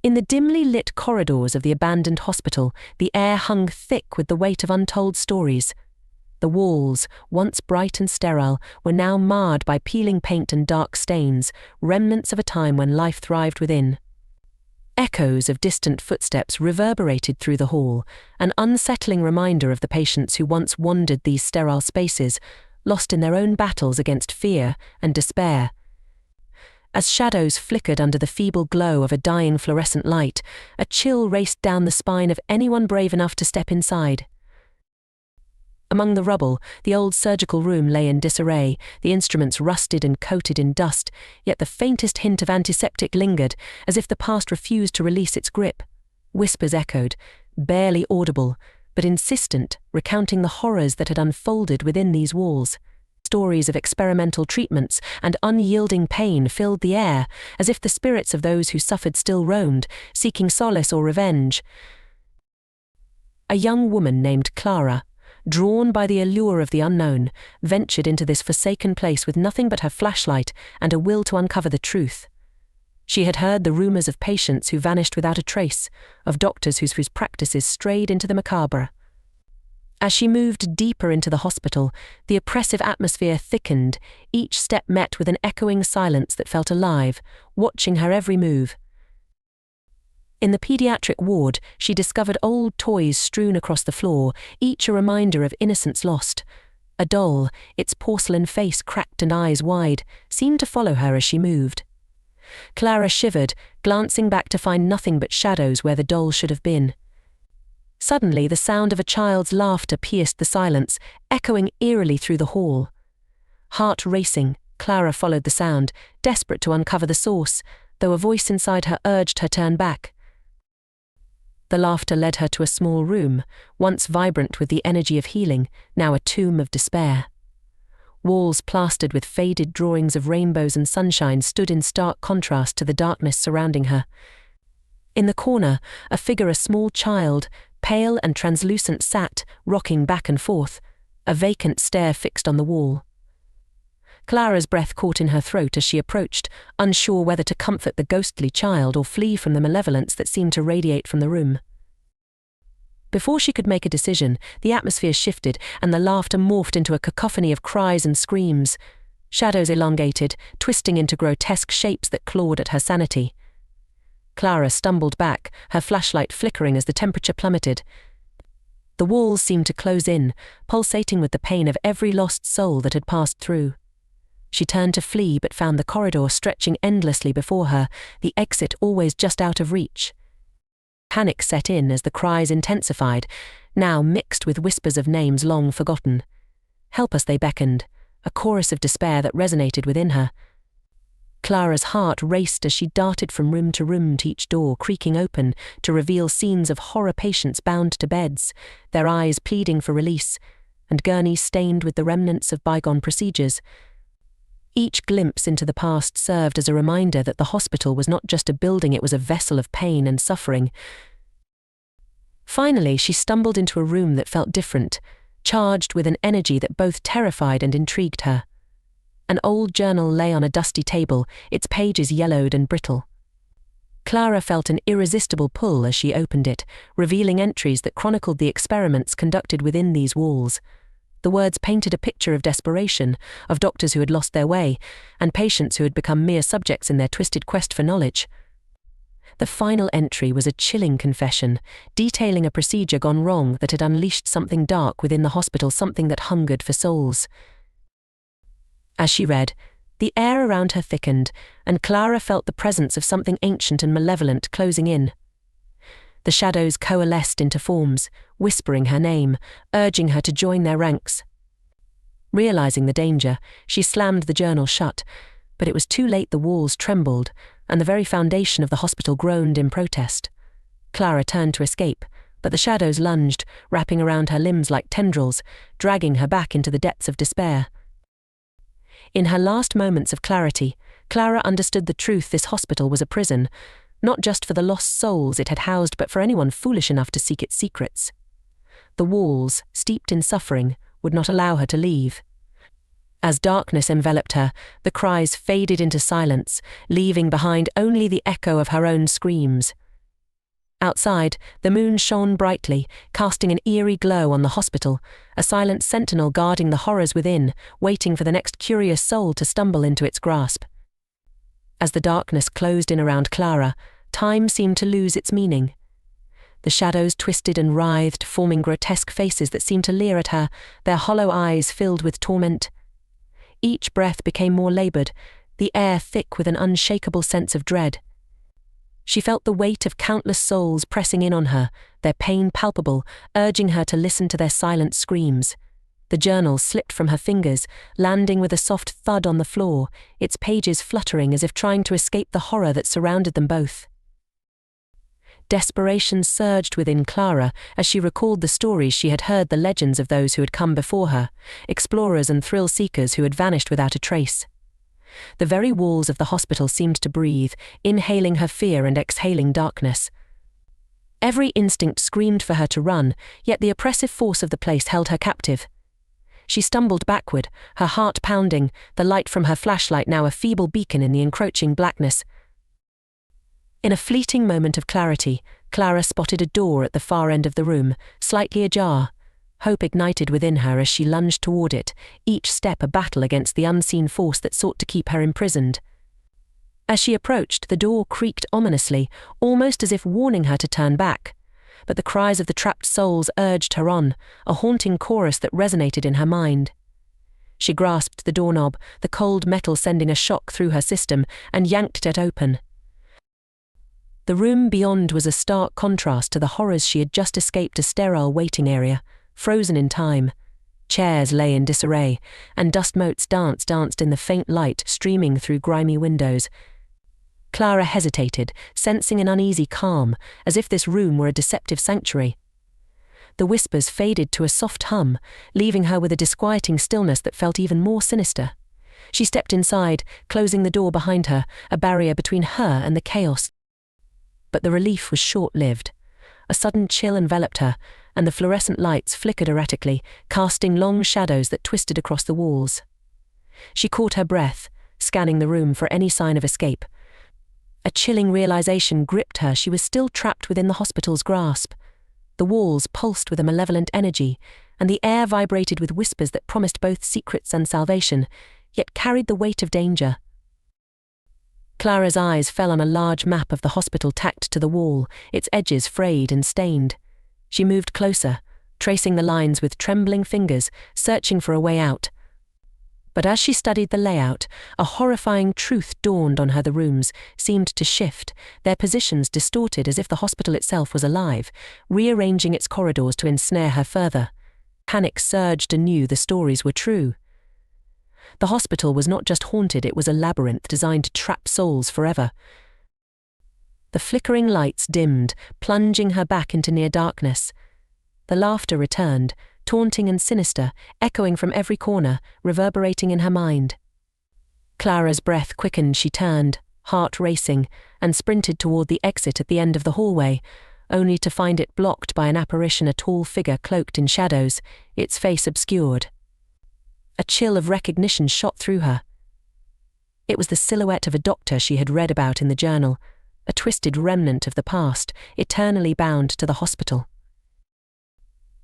In the dimly lit corridors of the abandoned hospital, the air hung thick with the weight of untold stories. The walls, once bright and sterile, were now marred by peeling paint and dark stains, remnants of a time when life thrived within. Echoes of distant footsteps reverberated through the hall, an unsettling reminder of the patients who once wandered these sterile spaces, lost in their own battles against fear and despair. As shadows flickered under the feeble glow of a dying fluorescent light, a chill raced down the spine of anyone brave enough to step inside. Among the rubble, the old surgical room lay in disarray, the instruments rusted and coated in dust, yet the faintest hint of antiseptic lingered, as if the past refused to release its grip. Whispers echoed, barely audible, but insistent, recounting the horrors that had unfolded within these walls. Stories of experimental treatments and unyielding pain filled the air, as if the spirits of those who suffered still roamed, seeking solace or revenge. A young woman named Clara, drawn by the allure of the unknown, ventured into this forsaken place with nothing but her flashlight and a will to uncover the truth. She had heard the rumors of patients who vanished without a trace, of doctors whose practices strayed into the macabre. As she moved deeper into the hospital, the oppressive atmosphere thickened, each step met with an echoing silence that felt alive, watching her every move. In the pediatric ward, she discovered old toys strewn across the floor, each a reminder of innocence lost. A doll, its porcelain face cracked and eyes wide, seemed to follow her as she moved. Clara shivered, glancing back to find nothing but shadows where the doll should have been. Suddenly, the sound of a child's laughter pierced the silence, echoing eerily through the hall. Heart racing, Clara followed the sound, desperate to uncover the source, though a voice inside her urged her turn back. The laughter led her to a small room, once vibrant with the energy of healing, now a tomb of despair. Walls plastered with faded drawings of rainbows and sunshine stood in stark contrast to the darkness surrounding her. In the corner, a figure, a small child, pale and translucent, sat, rocking back and forth, a vacant stare fixed on the wall. Clara's breath caught in her throat as she approached, unsure whether to comfort the ghostly child or flee from the malevolence that seemed to radiate from the room. Before she could make a decision, the atmosphere shifted and the laughter morphed into a cacophony of cries and screams. Shadows elongated, twisting into grotesque shapes that clawed at her sanity. Clara stumbled back, her flashlight flickering as the temperature plummeted. The walls seemed to close in, pulsating with the pain of every lost soul that had passed through. She turned to flee but found the corridor stretching endlessly before her, the exit always just out of reach. Panic set in as the cries intensified, now mixed with whispers of names long forgotten. Help us, they beckoned, a chorus of despair that resonated within her. Clara's heart raced as she darted from room to room, to each door creaking open to reveal scenes of horror, patients bound to beds, their eyes pleading for release, and gurneys stained with the remnants of bygone procedures. Each glimpse into the past served as a reminder that the hospital was not just a building, it was a vessel of pain and suffering. Finally, she stumbled into a room that felt different, charged with an energy that both terrified and intrigued her. An old journal lay on a dusty table, its pages yellowed and brittle. Clara felt an irresistible pull as she opened it, revealing entries that chronicled the experiments conducted within these walls. The words painted a picture of desperation, of doctors who had lost their way, and patients who had become mere subjects in their twisted quest for knowledge. The final entry was a chilling confession, detailing a procedure gone wrong that had unleashed something dark within the hospital, something that hungered for souls. As she read, the air around her thickened, and Clara felt the presence of something ancient and malevolent closing in. The shadows coalesced into forms, whispering her name, urging her to join their ranks. Realizing the danger, she slammed the journal shut, but it was too late. The walls trembled, and the very foundation of the hospital groaned in protest. Clara turned to escape, but the shadows lunged, wrapping around her limbs like tendrils, dragging her back into the depths of despair. In her last moments of clarity, Clara understood the truth: this hospital was a prison, not just for the lost souls it had housed, but for anyone foolish enough to seek its secrets. The walls, steeped in suffering, would not allow her to leave. As darkness enveloped her, the cries faded into silence, leaving behind only the echo of her own screams. Outside, the moon shone brightly, casting an eerie glow on the hospital, a silent sentinel guarding the horrors within, waiting for the next curious soul to stumble into its grasp. As the darkness closed in around Clara, time seemed to lose its meaning. The shadows twisted and writhed, forming grotesque faces that seemed to leer at her, their hollow eyes filled with torment. Each breath became more labored, the air thick with an unshakable sense of dread. She felt the weight of countless souls pressing in on her, their pain palpable, urging her to listen to their silent screams. The journal slipped from her fingers, landing with a soft thud on the floor, its pages fluttering as if trying to escape the horror that surrounded them both. Desperation surged within Clara as she recalled the stories she had heard, the legends of those who had come before her, explorers and thrill-seekers who had vanished without a trace. The very walls of the hospital seemed to breathe, inhaling her fear and exhaling darkness. Every instinct screamed for her to run, yet the oppressive force of the place held her captive. She stumbled backward, her heart pounding, the light from her flashlight now a feeble beacon in the encroaching blackness. In a fleeting moment of clarity, Clara spotted a door at the far end of the room, slightly ajar. Hope ignited within her as she lunged toward it, each step a battle against the unseen force that sought to keep her imprisoned. As she approached, the door creaked ominously, almost as if warning her to turn back. But the cries of the trapped souls urged her on, a haunting chorus that resonated in her mind. She grasped the doorknob, the cold metal sending a shock through her system, and yanked it open. The room beyond was a stark contrast to the horrors she had just escaped, a sterile waiting area, frozen in time. Chairs lay in disarray, and dust motes danced in the faint light streaming through grimy windows. Clara hesitated, sensing an uneasy calm, as if this room were a deceptive sanctuary. The whispers faded to a soft hum, leaving her with a disquieting stillness that felt even more sinister. She stepped inside, closing the door behind her, a barrier between her and the chaos. But the relief was short-lived. A sudden chill enveloped her, and the fluorescent lights flickered erratically, casting long shadows that twisted across the walls. She caught her breath, scanning the room for any sign of escape. A chilling realization gripped her. She was still trapped within the hospital's grasp. The walls pulsed with a malevolent energy, and the air vibrated with whispers that promised both secrets and salvation, yet carried the weight of danger. Clara's eyes fell on a large map of the hospital tacked to the wall, its edges frayed and stained. She moved closer, tracing the lines with trembling fingers, searching for a way out. But as she studied the layout, a horrifying truth dawned on her. The rooms seemed to shift, their positions distorted as if the hospital itself was alive, rearranging its corridors to ensnare her further. Panic surged anew. The stories were true. The hospital was not just haunted, it was a labyrinth designed to trap souls forever. The flickering lights dimmed, plunging her back into near darkness. The laughter returned, taunting and sinister, echoing from every corner, reverberating in her mind. Clara's breath quickened. She turned, heart racing, and sprinted toward the exit at the end of the hallway, only to find it blocked by an apparition, a tall figure cloaked in shadows, its face obscured. A chill of recognition shot through her. It was the silhouette of a doctor she had read about in the journal, a twisted remnant of the past, eternally bound to the hospital.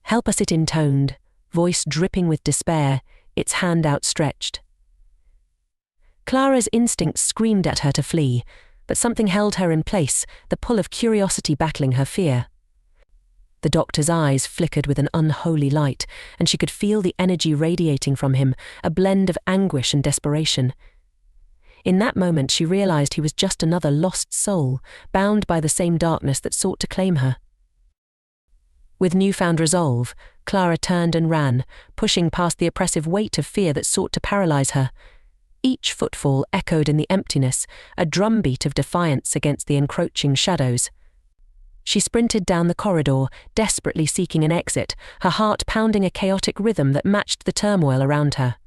"Help us," it intoned, voice dripping with despair, its hand outstretched. Clara's instincts screamed at her to flee, but something held her in place, the pull of curiosity battling her fear. The doctor's eyes flickered with an unholy light, and she could feel the energy radiating from him, a blend of anguish and desperation. In that moment she realized he was just another lost soul, bound by the same darkness that sought to claim her. With newfound resolve, Clara turned and ran, pushing past the oppressive weight of fear that sought to paralyze her. Each footfall echoed in the emptiness, a drumbeat of defiance against the encroaching shadows. She sprinted down the corridor, desperately seeking an exit, her heart pounding a chaotic rhythm that matched the turmoil around her.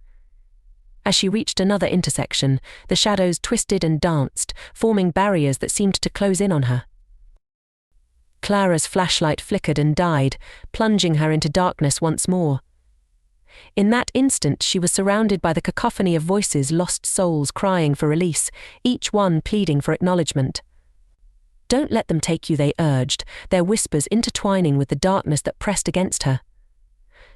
As she reached another intersection, the shadows twisted and danced, forming barriers that seemed to close in on her. Clara's flashlight flickered and died, plunging her into darkness once more. In that instant she was surrounded by the cacophony of voices, lost souls crying for release, each one pleading for acknowledgement. "Don't let them take you," they urged, their whispers intertwining with the darkness that pressed against her.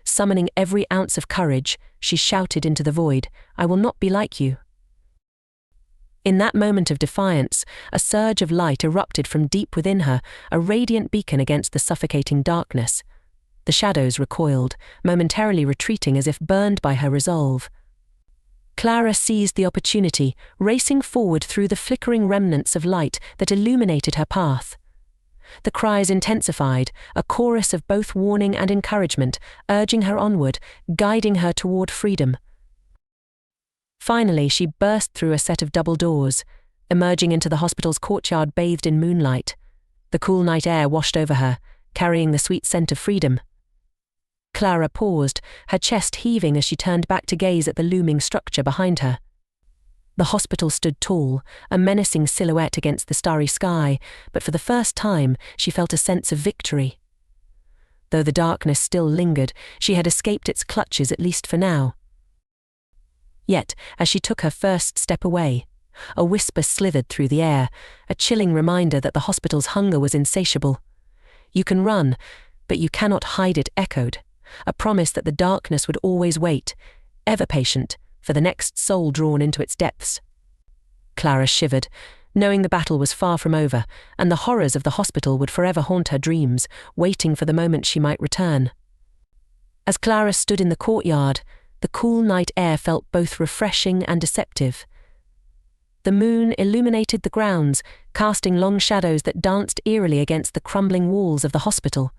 Summoning every ounce of courage, she shouted into the void, "I will not be like you." In that moment of defiance, a surge of light erupted from deep within her, a radiant beacon against the suffocating darkness. The shadows recoiled, momentarily retreating as if burned by her resolve. Clara seized the opportunity, racing forward through the flickering remnants of light that illuminated her path. The cries intensified, a chorus of both warning and encouragement, urging her onward, guiding her toward freedom. Finally, she burst through a set of double doors, emerging into the hospital's courtyard bathed in moonlight. The cool night air washed over her, carrying the sweet scent of freedom. Clara paused, her chest heaving as she turned back to gaze at the looming structure behind her. The hospital stood tall, a menacing silhouette against the starry sky, but for the first time she felt a sense of victory. Though the darkness still lingered, she had escaped its clutches at least for now. Yet, as she took her first step away, a whisper slithered through the air, a chilling reminder that the hospital's hunger was insatiable. "You can run, but you cannot hide it," echoed, a promise that the darkness would always wait, ever patient, for the next soul drawn into its depths. Clara shivered, knowing the battle was far from over, and the horrors of the hospital would forever haunt her dreams, waiting for the moment she might return. As Clara stood in the courtyard, the cool night air felt both refreshing and deceptive. The moon illuminated the grounds, casting long shadows that danced eerily against the crumbling walls of the hospital.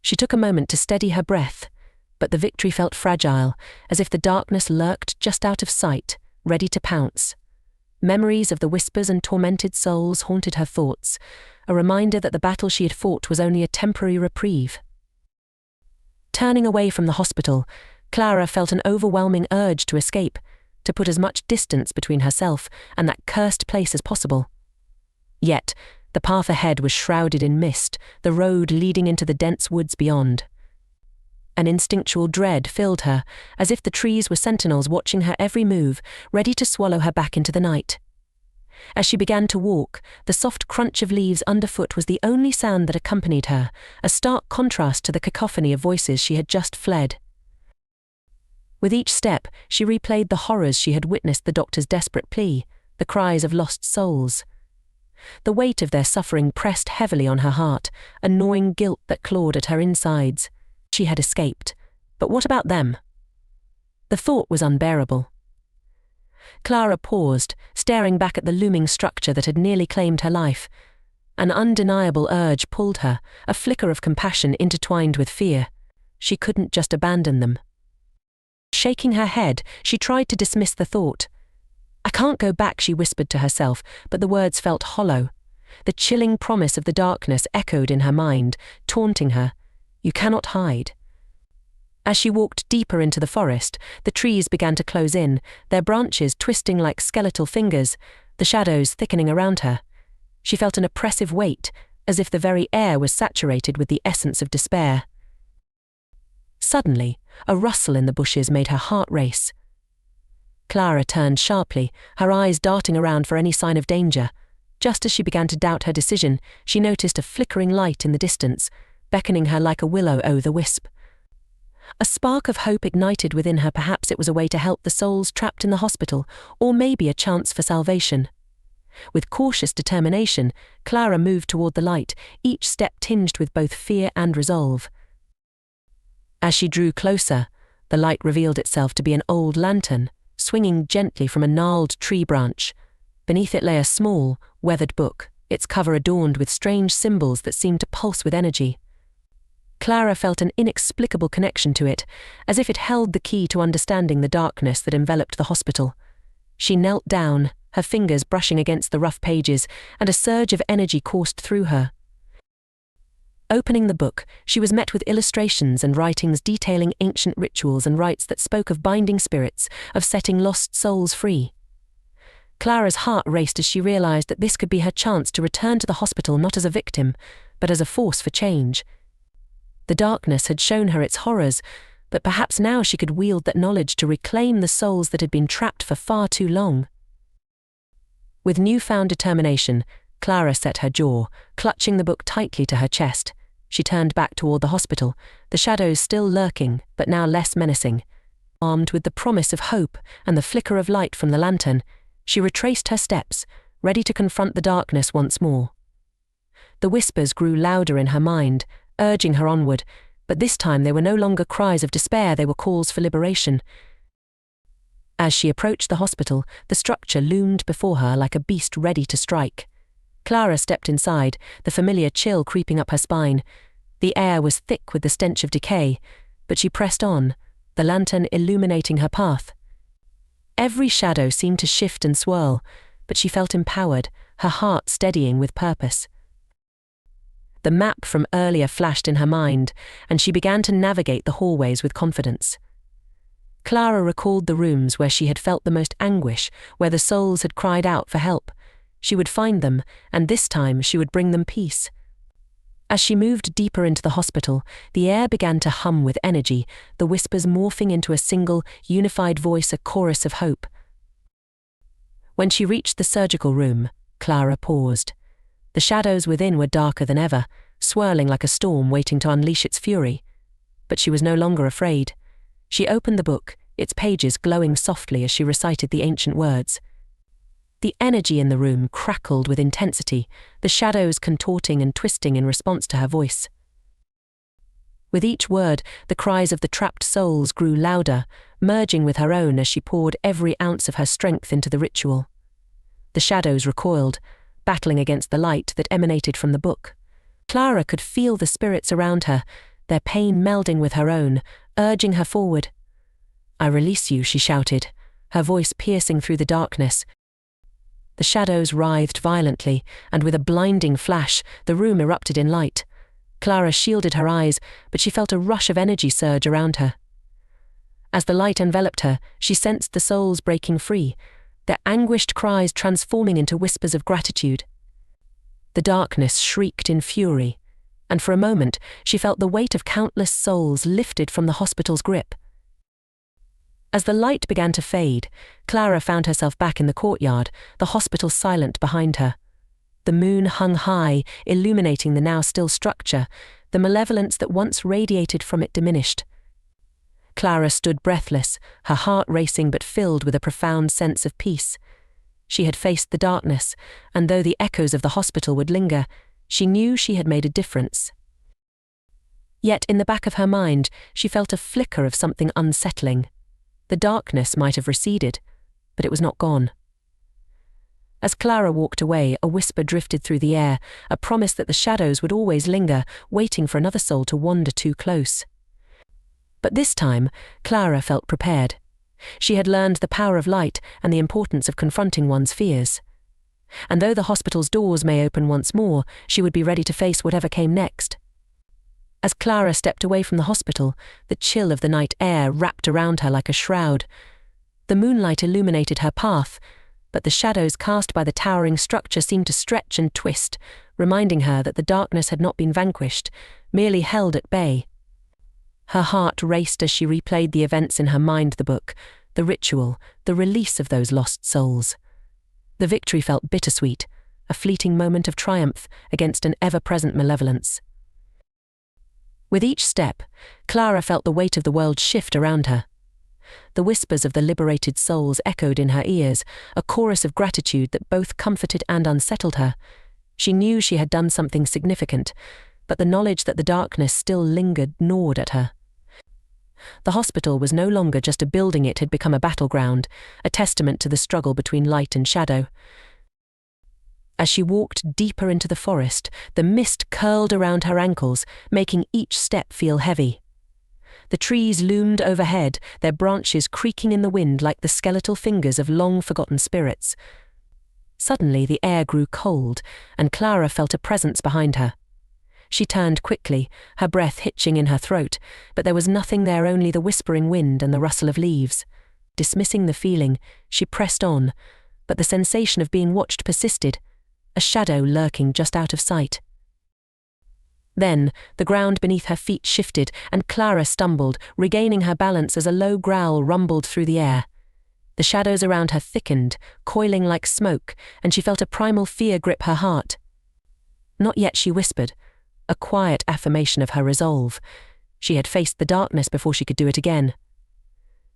She took a moment to steady her breath, but the victory felt fragile, as if the darkness lurked just out of sight, ready to pounce. Memories of the whispers and tormented souls haunted her thoughts, a reminder that the battle she had fought was only a temporary reprieve. Turning away from the hospital, Clara felt an overwhelming urge to escape, to put as much distance between herself and that cursed place as possible. Yet, the path ahead was shrouded in mist, the road leading into the dense woods beyond. An instinctual dread filled her, as if the trees were sentinels watching her every move, ready to swallow her back into the night. As she began to walk, the soft crunch of leaves underfoot was the only sound that accompanied her, a stark contrast to the cacophony of voices she had just fled. With each step, she replayed the horrors she had witnessed, the doctor's desperate plea, the cries of lost souls. The weight of their suffering pressed heavily on her heart, a gnawing guilt that clawed at her insides. She had escaped, but what about them? The thought was unbearable. Clara paused, staring back at the looming structure that had nearly claimed her life. An undeniable urge pulled her, a flicker of compassion intertwined with fear. She couldn't just abandon them. Shaking her head, she tried to dismiss the thought. "I can't go back," she whispered to herself, but the words felt hollow. The chilling promise of the darkness echoed in her mind, taunting her. "You cannot hide." As she walked deeper into the forest, the trees began to close in, their branches twisting like skeletal fingers, the shadows thickening around her. She felt an oppressive weight, as if the very air was saturated with the essence of despair. Suddenly, a rustle in the bushes made her heart race. Clara turned sharply, her eyes darting around for any sign of danger. Just as she began to doubt her decision, she noticed a flickering light in the distance, beckoning her like a will-o'-the-wisp. A spark of hope ignited within her. Perhaps it was a way to help the souls trapped in the hospital, or maybe a chance for salvation. With cautious determination, Clara moved toward the light, each step tinged with both fear and resolve. As she drew closer, the light revealed itself to be an old lantern, swinging gently from a gnarled tree branch. Beneath it lay a small, weathered book, its cover adorned with strange symbols that seemed to pulse with energy. Clara felt an inexplicable connection to it, as if it held the key to understanding the darkness that enveloped the hospital. She knelt down, her fingers brushing against the rough pages, and a surge of energy coursed through her. Opening the book, she was met with illustrations and writings detailing ancient rituals and rites that spoke of binding spirits, of setting lost souls free. Clara's heart raced as she realized that this could be her chance to return to the hospital not as a victim, but as a force for change. The darkness had shown her its horrors, but perhaps now she could wield that knowledge to reclaim the souls that had been trapped for far too long. With newfound determination, Clara set her jaw, clutching the book tightly to her chest. She turned back toward the hospital, the shadows still lurking, but now less menacing. Armed with the promise of hope and the flicker of light from the lantern, she retraced her steps, ready to confront the darkness once more. The whispers grew louder in her mind, urging her onward, but this time they were no longer cries of despair, they were calls for liberation. As she approached the hospital, the structure loomed before her like a beast ready to strike. Clara stepped inside, the familiar chill creeping up her spine. The air was thick with the stench of decay, but she pressed on, the lantern illuminating her path. Every shadow seemed to shift and swirl, but she felt empowered, her heart steadying with purpose. The map from earlier flashed in her mind, and she began to navigate the hallways with confidence. Clara recalled the rooms where she had felt the most anguish, where the souls had cried out for help. She would find them, and this time she would bring them peace. As she moved deeper into the hospital, the air began to hum with energy, the whispers morphing into a single, unified voice, a chorus of hope. When she reached the surgical room, Clara paused. The shadows within were darker than ever, swirling like a storm waiting to unleash its fury. But she was no longer afraid. She opened the book, its pages glowing softly as she recited the ancient words. The energy in the room crackled with intensity, the shadows contorting and twisting in response to her voice. With each word, the cries of the trapped souls grew louder, merging with her own as she poured every ounce of her strength into the ritual. The shadows recoiled, battling against the light that emanated from the book. Clara could feel the spirits around her, their pain melding with her own, urging her forward. "I release you," she shouted, her voice piercing through the darkness. The shadows writhed violently, and with a blinding flash, the room erupted in light. Clara shielded her eyes, but she felt a rush of energy surge around her. As the light enveloped her, she sensed the souls breaking free, their anguished cries transforming into whispers of gratitude. The darkness shrieked in fury, and for a moment she felt the weight of countless souls lifted from the hospital's grip. As the light began to fade, Clara found herself back in the courtyard, the hospital silent behind her. The moon hung high, illuminating the now still structure, the malevolence that once radiated from it diminished. Clara stood breathless, her heart racing but filled with a profound sense of peace. She had faced the darkness, and though the echoes of the hospital would linger, she knew she had made a difference. Yet in the back of her mind, she felt a flicker of something unsettling. The darkness might have receded, but it was not gone. As Clara walked away, a whisper drifted through the air, a promise that the shadows would always linger, waiting for another soul to wander too close. But this time, Clara felt prepared. She had learned the power of light and the importance of confronting one's fears. And though the hospital's doors may open once more, she would be ready to face whatever came next. As Clara stepped away from the hospital, the chill of the night air wrapped around her like a shroud. The moonlight illuminated her path, but the shadows cast by the towering structure seemed to stretch and twist, reminding her that the darkness had not been vanquished, merely held at bay. Her heart raced as she replayed the events in her mind, the book, the ritual, the release of those lost souls. The victory felt bittersweet, a fleeting moment of triumph against an ever-present malevolence. With each step, Clara felt the weight of the world shift around her. The whispers of the liberated souls echoed in her ears, a chorus of gratitude that both comforted and unsettled her. She knew she had done something significant, but the knowledge that the darkness still lingered gnawed at her. The hospital was no longer just a building, it had become a battleground, a testament to the struggle between light and shadow. As she walked deeper into the forest, the mist curled around her ankles, making each step feel heavy. The trees loomed overhead, their branches creaking in the wind like the skeletal fingers of long-forgotten spirits. Suddenly the air grew cold, and Clara felt a presence behind her. She turned quickly, her breath hitching in her throat, but there was nothing there, only the whispering wind and the rustle of leaves. Dismissing the feeling, she pressed on, but the sensation of being watched persisted, a shadow lurking just out of sight. Then, the ground beneath her feet shifted, and Clara stumbled, regaining her balance as a low growl rumbled through the air. The shadows around her thickened, coiling like smoke, and she felt a primal fear grip her heart. "Not yet," she whispered, a quiet affirmation of her resolve. She had faced the darkness before she could do it again.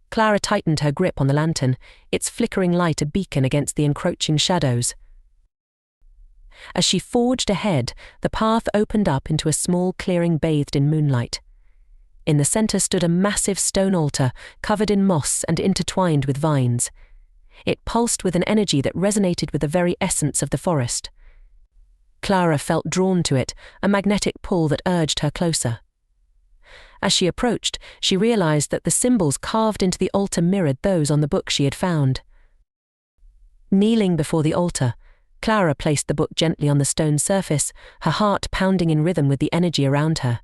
Clara tightened her grip on the lantern, its flickering light a beacon against the encroaching shadows. As she forged ahead, the path opened up into a small clearing bathed in moonlight. In the center stood a massive stone altar, covered in moss and intertwined with vines. It pulsed with an energy that resonated with the very essence of the forest. Clara felt drawn to it, a magnetic pull that urged her closer. As she approached, she realized that the symbols carved into the altar mirrored those on the book she had found. Kneeling before the altar, Clara placed the book gently on the stone surface, her heart pounding in rhythm with the energy around her.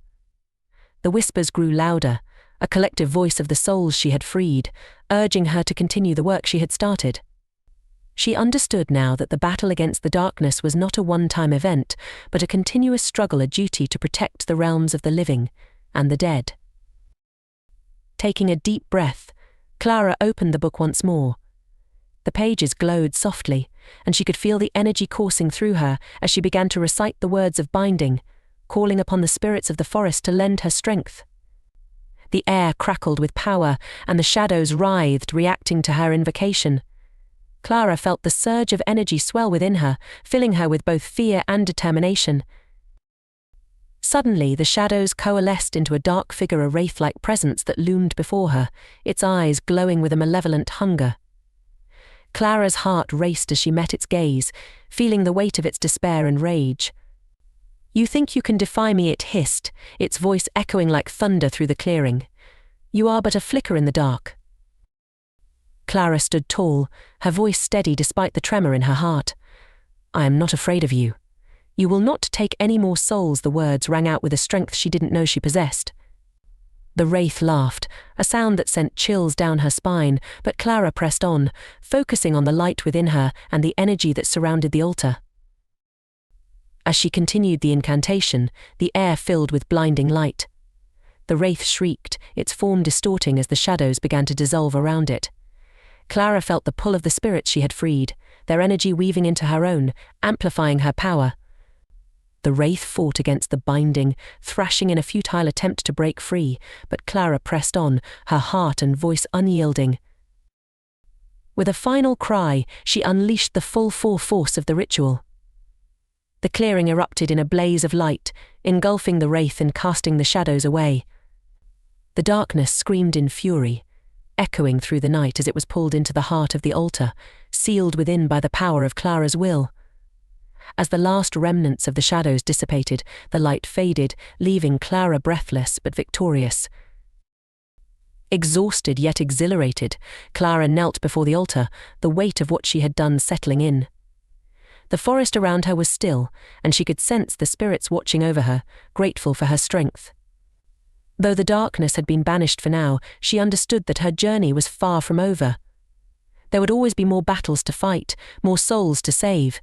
The whispers grew louder, a collective voice of the souls she had freed, urging her to continue the work she had started. She understood now that the battle against the darkness was not a one-time event, but a continuous struggle, a duty to protect the realms of the living and the dead. Taking a deep breath, Clara opened the book once more. The pages glowed softly, and she could feel the energy coursing through her as she began to recite the words of binding, calling upon the spirits of the forest to lend her strength. The air crackled with power, and the shadows writhed, reacting to her invocation. Clara felt the surge of energy swell within her, filling her with both fear and determination. Suddenly, the shadows coalesced into a dark figure, a wraith-like presence that loomed before her, its eyes glowing with a malevolent hunger. Clara's heart raced as she met its gaze, feeling the weight of its despair and rage. "You think you can defy me," it hissed, its voice echoing like thunder through the clearing. "You are but a flicker in the dark." Clara stood tall, her voice steady despite the tremor in her heart. "I am not afraid of you. You will not take any more souls," the words rang out with a strength she didn't know she possessed. The wraith laughed, a sound that sent chills down her spine, but Clara pressed on, focusing on the light within her and the energy that surrounded the altar. As she continued the incantation, the air filled with blinding light. The wraith shrieked, its form distorting as the shadows began to dissolve around it. Clara felt the pull of the spirits she had freed, their energy weaving into her own, amplifying her power. The wraith fought against the binding, thrashing in a futile attempt to break free, but Clara pressed on, her heart and voice unyielding. With a final cry, she unleashed the full force of the ritual. The clearing erupted in a blaze of light, engulfing the wraith and casting the shadows away. The darkness screamed in fury, echoing through the night as it was pulled into the heart of the altar, sealed within by the power of Clara's will. As the last remnants of the shadows dissipated, the light faded, leaving Clara breathless but victorious. Exhausted yet exhilarated, Clara knelt before the altar, the weight of what she had done settling in. The forest around her was still, and she could sense the spirits watching over her, grateful for her strength. Though the darkness had been banished for now, she understood that her journey was far from over. There would always be more battles to fight, more souls to save.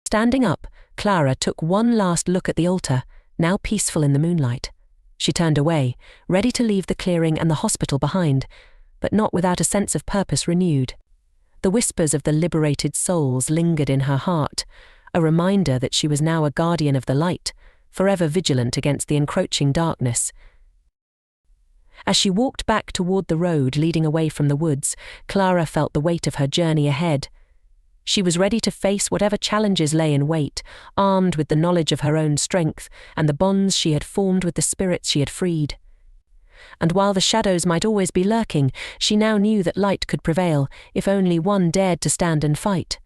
Standing up, Clara took one last look at the altar, now peaceful in the moonlight. She turned away, ready to leave the clearing and the hospital behind, but not without a sense of purpose renewed. The whispers of the liberated souls lingered in her heart, a reminder that she was now a guardian of the light, forever vigilant against the encroaching darkness. As she walked back toward the road leading away from the woods, Clara felt the weight of her journey ahead. She was ready to face whatever challenges lay in wait, armed with the knowledge of her own strength and the bonds she had formed with the spirits she had freed. And while the shadows might always be lurking, she now knew that light could prevail, if only one dared to stand and fight.